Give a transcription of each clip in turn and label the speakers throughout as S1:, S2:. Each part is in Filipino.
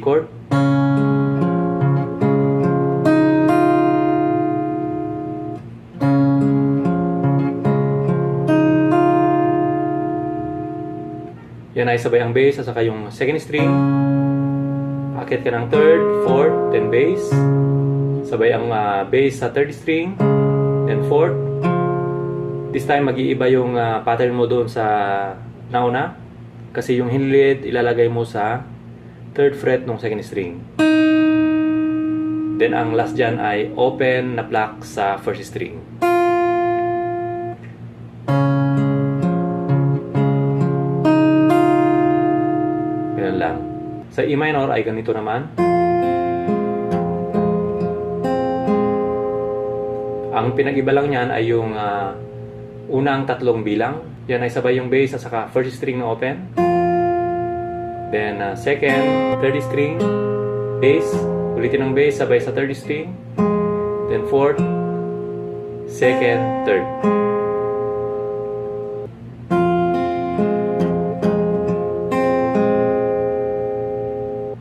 S1: chord. Yan ay sabay ang bass at saka yung second string. Akit ka ng third, fourth, then bass. Sabay ang bass sa third string, then fourth. This time mag-iiba yung pattern mo doon sa nauna. Kasi yung hinlid ilalagay mo sa third fret ng second string. Then ang last dyan ay open na pluck sa first string. Ganun lang. Sa E minor ay ganito naman. Ang pinag-iba lang niyan ay yung unang tatlong bilang. Yan ay sabay yung bass at saka first string na open. Then second, third string, bass. Ulitin ang bass sabay sa third string. Then fourth, second, third.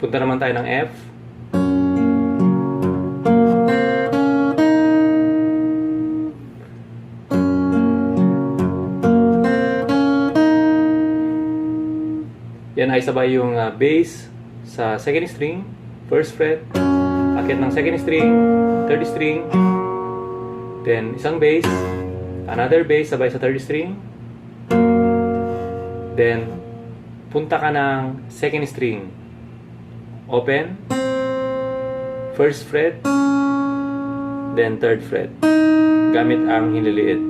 S1: Punta naman tayo ng F. Yan ay sabay yung bass sa second string, first fret, akit ng second string, third string, then isang bass, another bass sabay sa third string, then punta ka ng second string, open, first fret, then third fret, gamit ang hinliliit.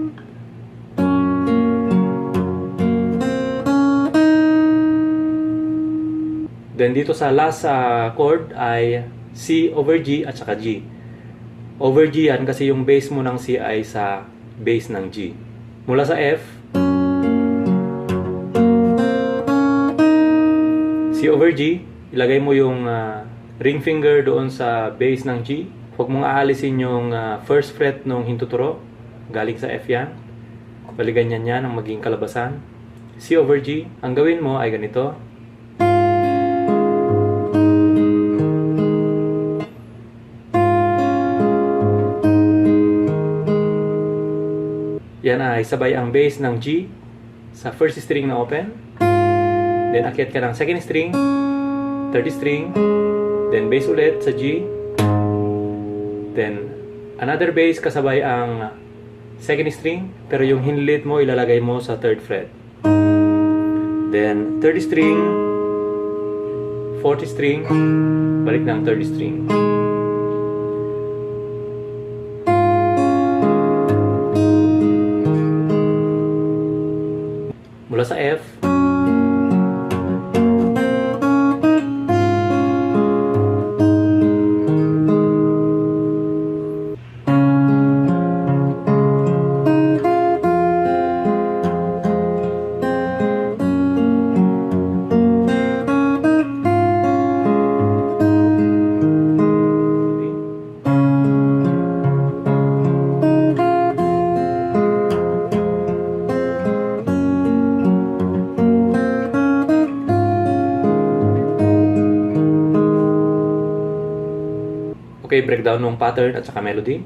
S1: Then dito sa last chord ay C over G at saka G. Over G yan kasi yung bass mo ng C ay sa bass ng G. Mula sa F, C over G, ilagay mo yung ring finger doon sa bass ng G. Huwag mong aalisin yung first fret ng hintuturo. Galing sa F yan. Baliganyan yan ang maging kalabasan. C over G. Ang gawin mo ay ganito. Yan ay sabay ang bass ng G sa first string na open. Then akyat ka ng second string, third string, then bass ulit sa G. Then another bass kasabay ang second string, pero yung hinlit mo ilalagay mo sa third fret. Then third string, fourth string, balik ng third string. Mula sa F, okay, breakdown ng pattern at saka melody.